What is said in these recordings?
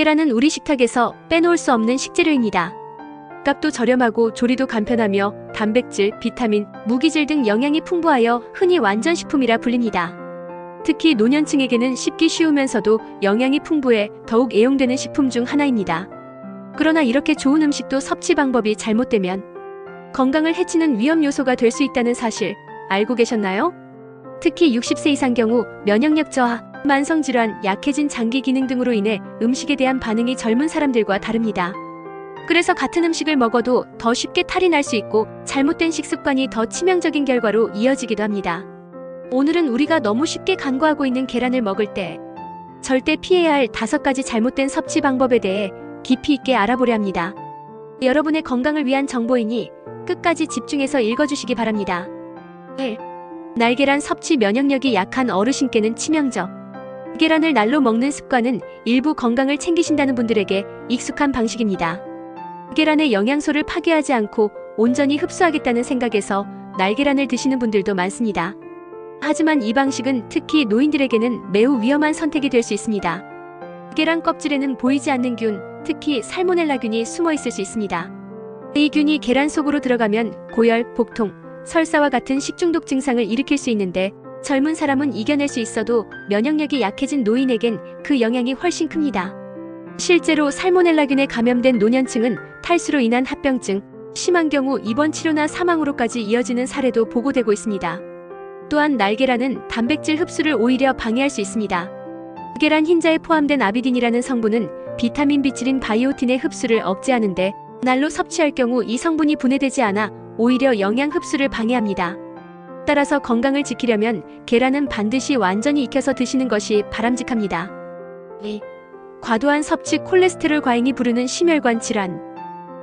계란은 우리 식탁에서 빼놓을 수 없는 식재료입니다. 값도 저렴하고 조리도 간편하며 단백질, 비타민, 무기질 등 영양이 풍부하여 흔히 완전식품이라 불립니다. 특히 노년층에게는 씹기 쉬우면서도 영양이 풍부해 더욱 애용되는 식품 중 하나입니다. 그러나 이렇게 좋은 음식도 섭취 방법이 잘못되면 건강을 해치는 위험 요소가 될 수 있다는 사실 알고 계셨나요? 특히 60세 이상 경우 면역력 저하, 만성질환, 약해진 장기 기능 등으로 인해 음식에 대한 반응이 젊은 사람들과 다릅니다. 그래서 같은 음식을 먹어도 더 쉽게 탈이 날 수 있고 잘못된 식습관이 더 치명적인 결과로 이어지기도 합니다. 오늘은 우리가 너무 쉽게 간과하고 있는 계란을 먹을 때 절대 피해야 할 5가지 잘못된 섭취 방법에 대해 깊이 있게 알아보려 합니다. 여러분의 건강을 위한 정보이니 끝까지 집중해서 읽어주시기 바랍니다. 1. 날계란 섭취 면역력이 약한 어르신께는 치명적. 계란을 날로 먹는 습관은 일부 건강을 챙기신다는 분들에게 익숙한 방식입니다. 계란의 영양소를 파괴하지 않고 온전히 흡수하겠다는 생각에서 날계란을 드시는 분들도 많습니다. 하지만 이 방식은 특히 노인들에게는 매우 위험한 선택이 될 수 있습니다. 계란 껍질에는 보이지 않는 균, 특히 살모넬라균이 숨어 있을 수 있습니다. 이 균이 계란 속으로 들어가면 고열, 복통, 설사와 같은 식중독 증상을 일으킬 수 있는데 젊은 사람은 이겨낼 수 있어도 면역력이 약해진 노인에겐 그 영향이 훨씬 큽니다. 실제로 살모넬라균에 감염된 노년층은 탈수로 인한 합병증, 심한 경우 입원 치료나 사망으로까지 이어지는 사례도 보고되고 있습니다. 또한 날계란은 단백질 흡수를 오히려 방해할 수 있습니다. 계란 흰자에 포함된 아비딘이라는 성분은 비타민 B질인 바이오틴의 흡수를 억제하는데 날로 섭취할 경우 이 성분이 분해되지 않아 오히려 영양 흡수를 방해합니다. 따라서 건강을 지키려면 계란은 반드시 완전히 익혀서 드시는 것이 바람직합니다. 2. 과도한 섭취 콜레스테롤 과잉이 부르는 심혈관 질환.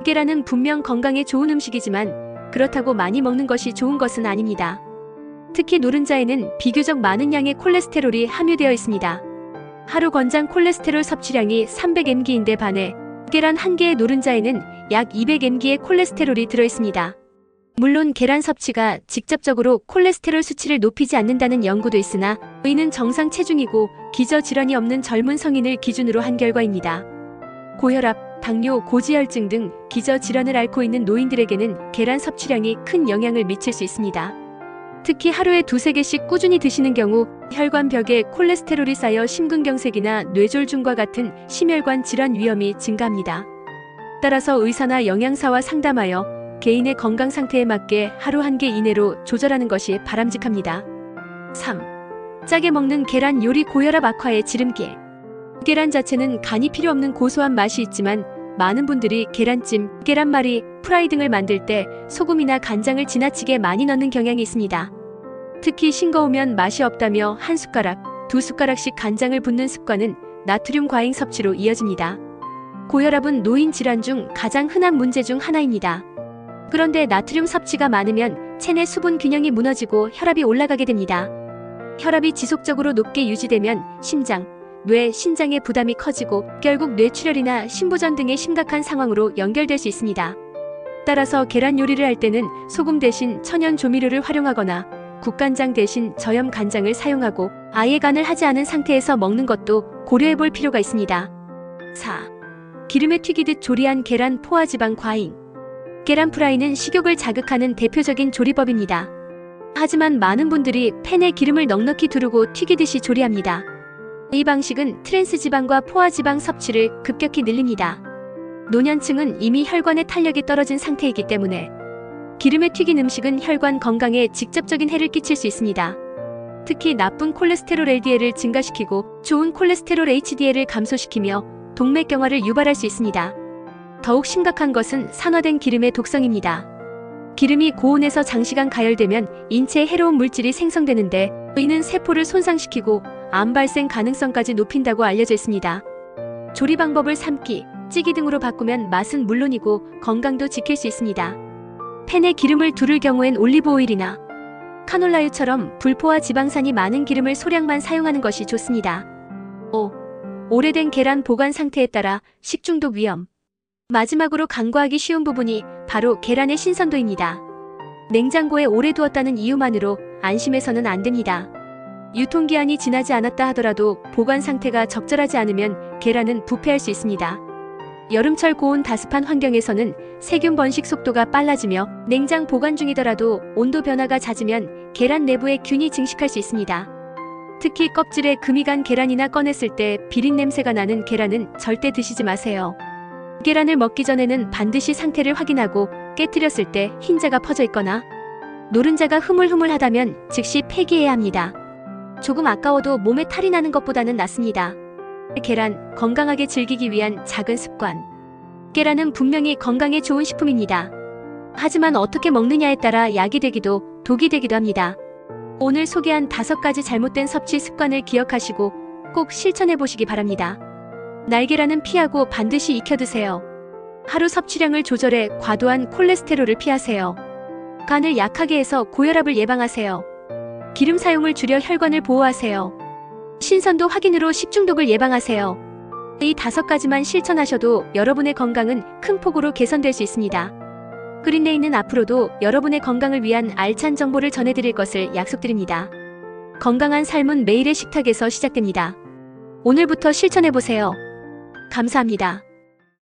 계란은 분명 건강에 좋은 음식이지만 그렇다고 많이 먹는 것이 좋은 것은 아닙니다. 특히 노른자에는 비교적 많은 양의 콜레스테롤이 함유되어 있습니다. 하루 권장 콜레스테롤 섭취량이 300mg인데 반해 계란 한 개의 노른자에는 약 200mg의 콜레스테롤이 들어있습니다. 물론 계란 섭취가 직접적으로 콜레스테롤 수치를 높이지 않는다는 연구도 있으나 이는 정상 체중이고 기저질환이 없는 젊은 성인을 기준으로 한 결과입니다. 고혈압, 당뇨, 고지혈증 등 기저질환을 앓고 있는 노인들에게는 계란 섭취량이 큰 영향을 미칠 수 있습니다. 특히 하루에 2~3개씩 꾸준히 드시는 경우 혈관벽에 콜레스테롤이 쌓여 심근경색이나 뇌졸중과 같은 심혈관 질환 위험이 증가합니다. 따라서 의사나 영양사와 상담하여 개인의 건강 상태에 맞게 하루 1개 이내로 조절하는 것이 바람직합니다. 3. 짜게 먹는 계란 요리 고혈압 악화의 지름길. 계란 자체는 간이 필요 없는 고소한 맛이 있지만 많은 분들이 계란찜, 계란말이, 프라이 등을 만들 때 소금이나 간장을 지나치게 많이 넣는 경향이 있습니다. 특히 싱거우면 맛이 없다며 1숟가락, 2숟가락씩 간장을 붓는 습관은 나트륨 과잉 섭취로 이어집니다. 고혈압은 노인 질환 중 가장 흔한 문제 중 하나입니다. 그런데 나트륨 섭취가 많으면 체내 수분 균형이 무너지고 혈압이 올라가게 됩니다. 혈압이 지속적으로 높게 유지되면 심장, 뇌, 신장의 부담이 커지고 결국 뇌출혈이나 심부전 등의 심각한 상황으로 연결될 수 있습니다. 따라서 계란 요리를 할 때는 소금 대신 천연 조미료를 활용하거나 국간장 대신 저염 간장을 사용하고 아예 간을 하지 않은 상태에서 먹는 것도 고려해 볼 필요가 있습니다. 4. 기름에 튀기듯 조리한 계란 포화지방 과잉. 계란 프라이는 식욕을 자극하는 대표적인 조리법입니다. 하지만 많은 분들이 팬에 기름을 넉넉히 두르고 튀기듯이 조리합니다. 이 방식은 트랜스 지방과 포화지방 섭취를 급격히 늘립니다. 노년층은 이미 혈관의 탄력이 떨어진 상태이기 때문에 기름에 튀긴 음식은 혈관 건강에 직접적인 해를 끼칠 수 있습니다. 특히 나쁜 콜레스테롤 LDL을 증가시키고 좋은 콜레스테롤 HDL을 감소시키며 동맥경화를 유발할 수 있습니다. 더욱 심각한 것은 산화된 기름의 독성입니다. 기름이 고온에서 장시간 가열되면 인체에 해로운 물질이 생성되는데 이는 세포를 손상시키고 암 발생 가능성까지 높인다고 알려져 있습니다. 조리 방법을 삶기, 찌기 등으로 바꾸면 맛은 물론이고 건강도 지킬 수 있습니다. 팬에 기름을 두를 경우엔 올리브오일이나 카놀라유처럼 불포화 지방산이 많은 기름을 소량만 사용하는 것이 좋습니다. 5. 오래된 계란 보관 상태에 따라 식중독 위험. 마지막으로 간과하기 쉬운 부분이 바로 계란의 신선도입니다. 냉장고에 오래 두었다는 이유만으로 안심해서는 안 됩니다. 유통기한이 지나지 않았다 하더라도 보관 상태가 적절하지 않으면 계란은 부패할 수 있습니다. 여름철 고온 다습한 환경에서는 세균 번식 속도가 빨라지며 냉장 보관 중이더라도 온도 변화가 잦으면 계란 내부에 균이 증식할 수 있습니다. 특히 껍질에 금이 간 계란이나 꺼냈을 때 비린 냄새가 나는 계란은 절대 드시지 마세요. 계란을 먹기 전에는 반드시 상태를 확인하고 깨뜨렸을 때 흰자가 퍼져 있거나 노른자가 흐물흐물하다면 즉시 폐기해야 합니다. 조금 아까워도 몸에 탈이 나는 것보다는 낫습니다. 계란, 건강하게 즐기기 위한 작은 습관. 계란은 분명히 건강에 좋은 식품입니다. 하지만 어떻게 먹느냐에 따라 약이 되기도 독이 되기도 합니다. 오늘 소개한 5가지 잘못된 섭취 습관을 기억하시고 꼭 실천해 보시기 바랍니다. 날계란은 피하고 반드시 익혀 드세요. 하루 섭취량을 조절해 과도한 콜레스테롤을 피하세요. 간을 약하게 해서 고혈압을 예방하세요. 기름 사용을 줄여 혈관을 보호하세요. 신선도 확인으로 식중독을 예방하세요. 이 5가지만 실천하셔도 여러분의 건강은 큰 폭으로 개선될 수 있습니다. 그린레인은 앞으로도 여러분의 건강을 위한 알찬 정보를 전해드릴 것을 약속드립니다. 건강한 삶은 매일의 식탁에서 시작됩니다. 오늘부터 실천해보세요. 감사합니다.